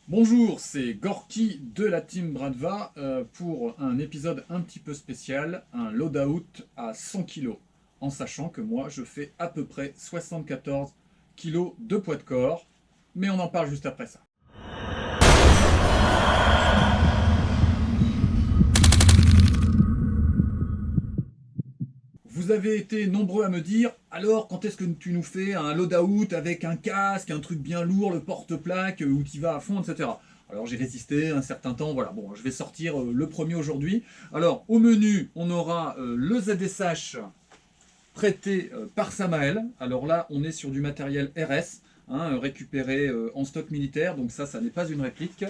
Bonjour, c'est Gorky de la team Bradva pour un épisode un petit peu spécial, un loadout à 100 kg, en sachant que moi je fais à peu près 74 kg de poids de corps, mais on en parle juste après ça. Vous avez été nombreux à me dire, alors quand est-ce que tu nous fais un loadout avec un casque, un truc bien lourd, le porte-plaque, où tu vas à fond, etc. Alors j'ai résisté un certain temps, voilà, bon, je vais sortir le premier aujourd'hui. Alors au menu, on aura le ZSH prêté par Samael. Alors là, on est sur du matériel RS, récupéré en stock militaire, donc ça n'est pas une réplique.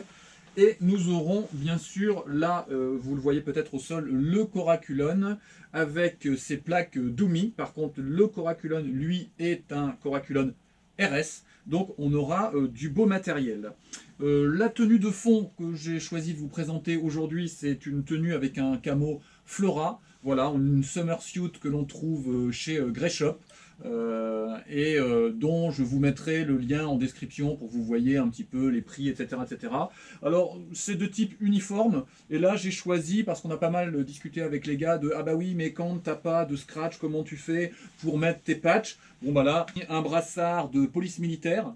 Et nous aurons bien sûr, là, vous le voyez peut-être au sol, le Coraculon avec ses plaques Doomy. Par contre, le Coraculon, lui, est un Coraculon RS. Donc on aura du beau matériel. La tenue de fond que j'ai choisi de vous présenter aujourd'hui, c'est une tenue avec un camo Flora. Voilà, une summer suit que l'on trouve chez Grey Shop. Dont je vous mettrai le lien en description pour que vous voyez un petit peu les prix, etc. etc. Alors, c'est de type uniforme, et là j'ai choisi, parce qu'on a pas mal discuté avec les gars, de « Ah bah oui, mais quand t'as pas de scratch, comment tu fais pour mettre tes patchs ?» Bon bah là, un brassard de police militaire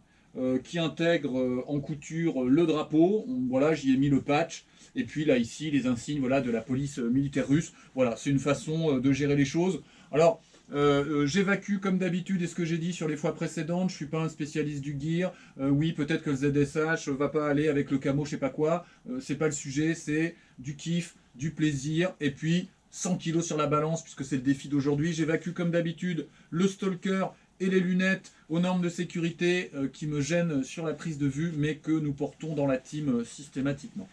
qui intègre en couture le drapeau. Voilà, j'y ai mis le patch. Et puis là, ici, les insignes voilà, de la police militaire russe. Voilà, c'est une façon de gérer les choses. Alors, j'évacue comme d'habitude, et ce que j'ai dit sur les fois précédentes, je ne suis pas un spécialiste du gear. Oui, peut-être que le ZSH va pas aller avec le camo, je sais pas quoi. C'est pas le sujet, c'est du kiff, du plaisir, et puis 100 kg sur la balance, puisque c'est le défi d'aujourd'hui. J'évacue comme d'habitude le stalker et les lunettes aux normes de sécurité qui me gênent sur la prise de vue, mais que nous portons dans la team systématiquement.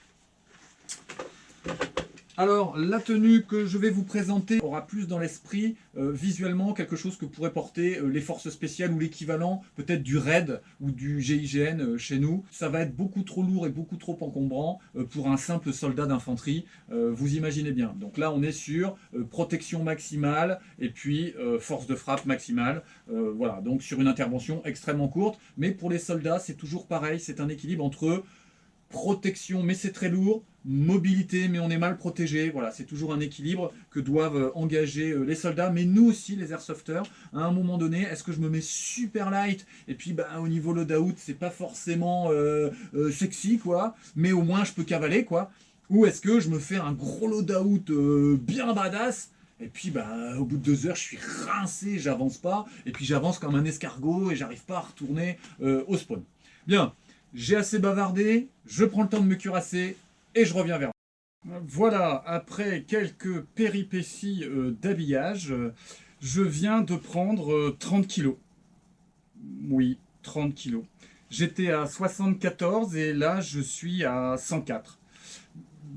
Alors, la tenue que je vais vous présenter aura plus dans l'esprit, visuellement, quelque chose que pourraient porter les forces spéciales ou l'équivalent, peut-être du RAID ou du GIGN chez nous. Ça va être beaucoup trop lourd et beaucoup trop encombrant pour un simple soldat d'infanterie, vous imaginez bien. Donc là, on est sur protection maximale et puis force de frappe maximale. Voilà, donc sur une intervention extrêmement courte. Mais pour les soldats, c'est toujours pareil, c'est un équilibre entre protection, mais c'est très lourd, mobilité, mais on est mal protégé. Voilà, c'est toujours un équilibre que doivent engager les soldats, mais nous aussi, les airsofters. À un moment donné, est-ce que je me mets super light et puis au niveau loadout, c'est pas forcément sexy, quoi, mais au moins je peux cavaler, quoi. Ou est-ce que je me fais un gros loadout bien badass et puis au bout de 2 heures, je suis rincé, j'avance pas, et puis j'avance comme un escargot et j'arrive pas à retourner au spawn. Bien. J'ai assez bavardé, je prends le temps de me cuirasser et je reviens vers vous. Voilà, après quelques péripéties d'habillage, je viens de prendre 30 kilos. Oui, 30 kilos. J'étais à 74 et là je suis à 104.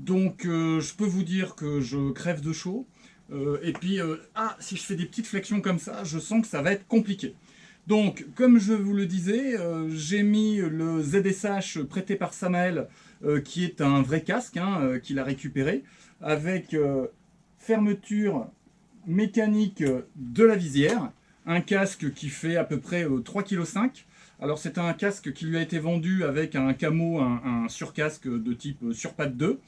Donc je peux vous dire que je crève de chaud. Et puis, si je fais des petites flexions comme ça, je sens que ça va être compliqué. Donc, comme je vous le disais, j'ai mis le ZSH prêté par Samael, qui est un vrai casque, qu'il a récupéré, avec fermeture mécanique de la visière, un casque qui fait à peu près 3,5 kg. Alors c'est un casque qui lui a été vendu avec un camo, un surcasque de type Surpatte 2.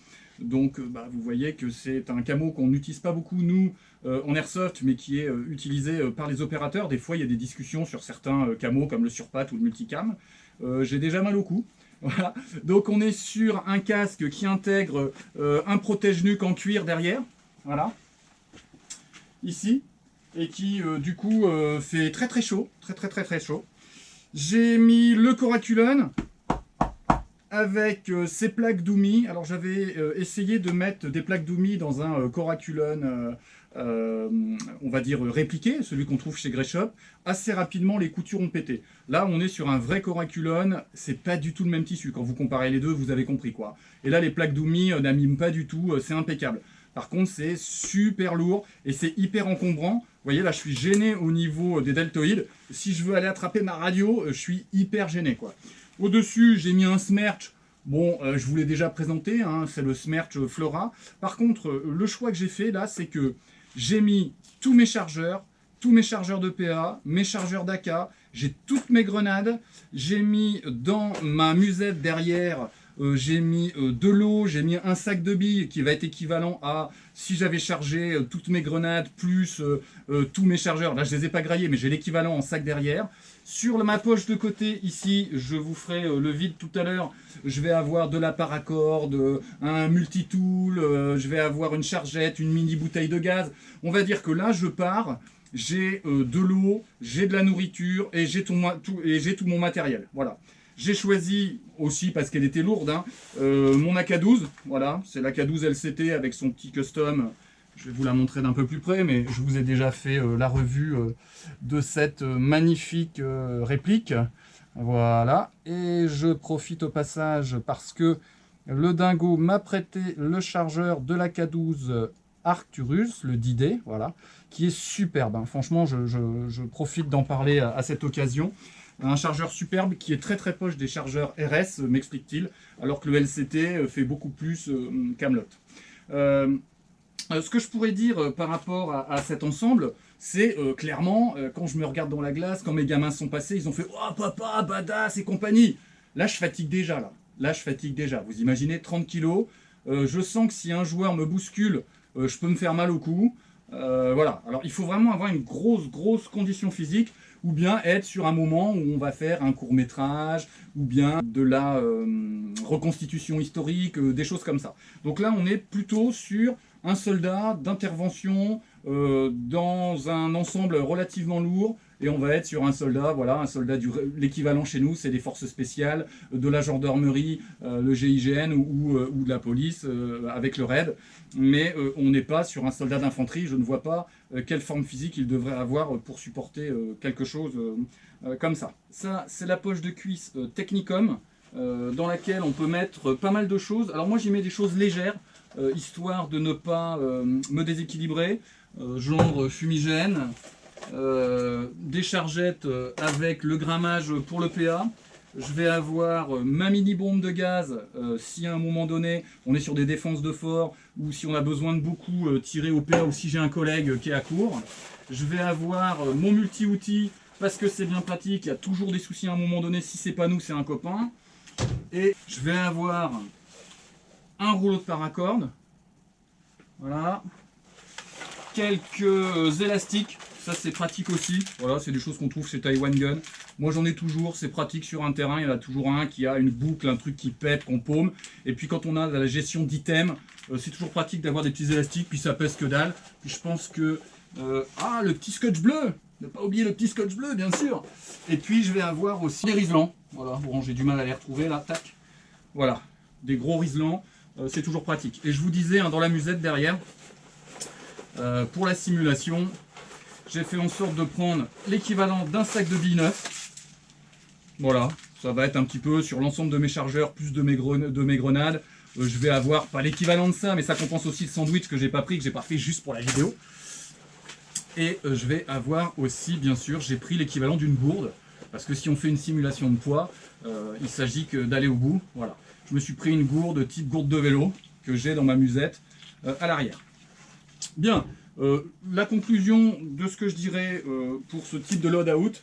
Donc vous voyez que c'est un camo qu'on n'utilise pas beaucoup nous en airsoft, mais qui est utilisé par les opérateurs. Des fois il y a des discussions sur certains camos comme le Surpatte ou le multicam. J'ai déjà mal au cou. Voilà. Donc on est sur un casque qui intègre un protège-nuque en cuir derrière. Voilà. Ici. Et qui du coup fait très très chaud. Très chaud. J'ai mis le Coraculon avec ces plaques Doomy. Alors j'avais essayé de mettre des plaques Doomy dans un Coraculon, on va dire répliqué, celui qu'on trouve chez Grey Shop. Assez rapidement, les coutures ont pété. Là, on est sur un vrai Coraculon, c'est pas du tout le même tissu. Quand vous comparez les deux, vous avez compris quoi. Et là, les plaques Doomy n'abîment pas du tout, c'est impeccable. Par contre, c'est super lourd et c'est hyper encombrant. Vous voyez, là, je suis gêné au niveau des deltoïdes. Si je veux aller attraper ma radio, je suis hyper gêné, quoi. Au-dessus, j'ai mis un Smerch. Bon, je vous l'ai déjà présenté, c'est le Smerch Flora. Par contre, le choix que j'ai fait, là, c'est que j'ai mis tous mes chargeurs de PA, mes chargeurs d'AK, j'ai toutes mes grenades, j'ai mis dans ma musette derrière j'ai mis de l'eau, j'ai mis un sac de billes qui va être équivalent à si j'avais chargé toutes mes grenades plus tous mes chargeurs. Là, je les ai pas graillés, mais j'ai l'équivalent en sac derrière. Sur ma poche de côté, ici, je vous ferai le vide tout à l'heure. Je vais avoir de la paracorde, un multitool, je vais avoir une chargette, une mini bouteille de gaz. On va dire que là, je pars, j'ai de l'eau, j'ai de la nourriture et j'ai tout mon matériel. Voilà. J'ai choisi aussi, parce qu'elle était lourde, hein, mon AK-12. Voilà, c'est l'AK-12 LCT avec son petit custom. Je vais vous la montrer d'un peu plus près, mais je vous ai déjà fait la revue de cette magnifique réplique. Voilà, et je profite au passage parce que le dingo m'a prêté le chargeur de l'AK-12 Arcturus, le 10D, voilà, qui est superbe. Hein. Franchement, je profite d'en parler à cette occasion. Un chargeur superbe qui est très très proche des chargeurs RS, m'explique-t-il, alors que le LCT fait beaucoup plus Camelot. Ce que je pourrais dire par rapport à cet ensemble, c'est clairement, quand je me regarde dans la glace, quand mes gamins sont passés, ils ont fait « Oh papa, badass et compagnie !» Là, je fatigue déjà, là. Là, je fatigue déjà. Vous imaginez, 30 kilos. Je sens que si un joueur me bouscule, je peux me faire mal au cou. Voilà. Alors, il faut vraiment avoir une grosse condition physique, ou bien être sur un moment où on va faire un court-métrage, ou bien de la reconstitution historique, des choses comme ça. Donc là, on est plutôt sur un soldat d'intervention dans un ensemble relativement lourd, et on va être sur un soldat, voilà, un soldat l'équivalent chez nous, c'est des forces spéciales, de la gendarmerie, le GIGN ou de la police avec le RAID, mais on n'est pas sur un soldat d'infanterie. Je ne vois pas quelle forme physique il devrait avoir pour supporter quelque chose comme ça. Ça, c'est la poche de cuisse Technicom, dans laquelle on peut mettre pas mal de choses. Alors moi, j'y mets des choses légères, histoire de ne pas me déséquilibrer, genre fumigène, des chargettes avec le grammage pour le PA. Je vais avoir ma mini bombe de gaz si à un moment donné on est sur des défenses de fort ou si on a besoin de beaucoup tirer au PA ou si j'ai un collègue qui est à court. Je vais avoir mon multi-outil parce que c'est bien pratique, il y a toujours des soucis à un moment donné, si c'est pas nous c'est un copain. Et je vais avoir un rouleau de paracorde, voilà, quelques élastiques, ça c'est pratique aussi, voilà, c'est des choses qu'on trouve chez Taiwan Gun. Moi j'en ai toujours, c'est pratique sur un terrain, il y en a toujours un qui a une boucle, un truc qui pète, qu'on paume. Et puis quand on a la gestion d'items, c'est toujours pratique d'avoir des petits élastiques, puis ça pèse que dalle. Puis je pense que... ah, le petit scotch bleu, ne pas oublier le petit scotch bleu bien sûr. Et puis je vais avoir aussi des riselants, voilà, bon j'ai du mal à les retrouver là, tac. Voilà, des gros riselants, c'est toujours pratique. Et je vous disais, hein, dans la musette derrière, pour la simulation, j'ai fait en sorte de prendre l'équivalent d'un sac de billes neuf. Voilà, ça va être un petit peu sur l'ensemble de mes chargeurs, plus de mes grenades. Je vais avoir, pas l'équivalent de ça, mais ça compense aussi le sandwich que j'ai pas pris, que j'ai pas fait juste pour la vidéo. Et je vais avoir aussi, bien sûr, j'ai pris l'équivalent d'une gourde. Parce que si on fait une simulation de poids, il s'agit que d'aller au bout. Voilà. Je me suis pris une gourde type gourde de vélo que j'ai dans ma musette à l'arrière. Bien, la conclusion de ce que je dirais pour ce type de loadout,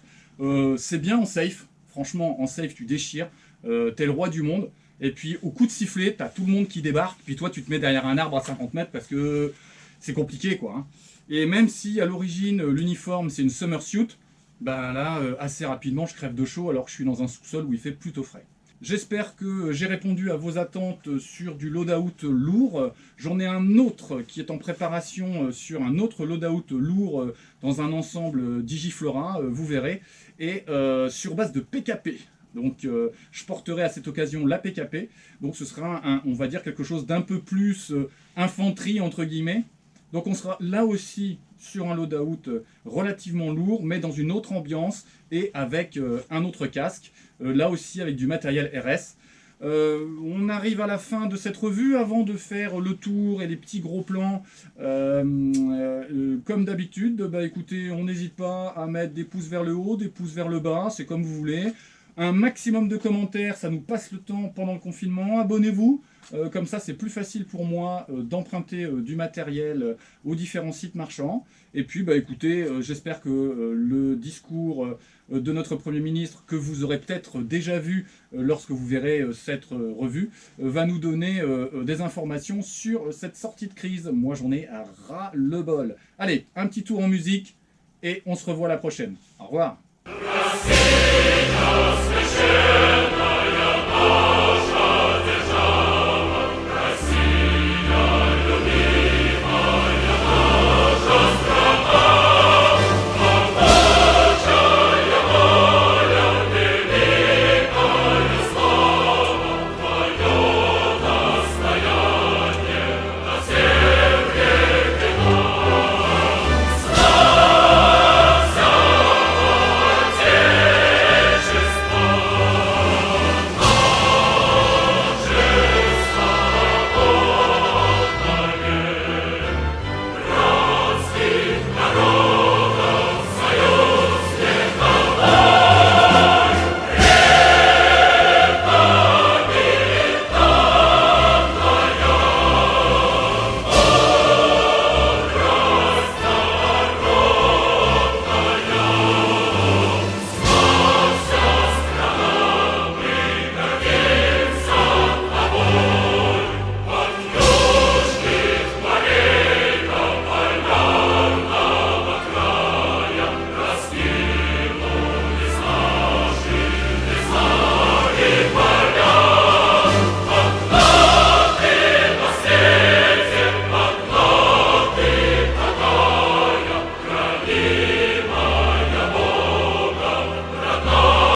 c'est bien en safe. Franchement, en safe, tu déchires. T'es le roi du monde. Et puis, au coup de sifflet, t'as tout le monde qui débarque. Puis toi, tu te mets derrière un arbre à 50 mètres parce que c'est compliqué, quoi. Hein. Et même si, à l'origine, l'uniforme, c'est une summer suit, ben là, assez rapidement, je crève de chaud alors que je suis dans un sous-sol où il fait plutôt frais. J'espère que j'ai répondu à vos attentes sur du loadout lourd. J'en ai un autre qui est en préparation sur un autre loadout lourd dans un ensemble Digiflora, vous verrez, et sur base de PKP. Donc je porterai à cette occasion la PKP. Donc ce sera, on va dire, quelque chose d'un peu plus infanterie, entre guillemets. Donc on sera là aussi sur un loadout relativement lourd, mais dans une autre ambiance et avec un autre casque, là aussi avec du matériel RS. On arrive à la fin de cette revue. Avant de faire le tour et les petits gros plans, comme d'habitude, bah écoutez, on n'hésite pas à mettre des pouces vers le haut, des pouces vers le bas, c'est comme vous voulez. Un maximum de commentaires, ça nous passe le temps pendant le confinement. Abonnez-vous, comme ça c'est plus facile pour moi d'emprunter du matériel aux différents sites marchands. Et puis bah écoutez, j'espère que le discours de notre Premier ministre, que vous aurez peut-être déjà vu lorsque vous verrez cette revue, va nous donner des informations sur cette sortie de crise. Moi j'en ai à ras le bol. Allez, un petit tour en musique et on se revoit la prochaine. Au revoir.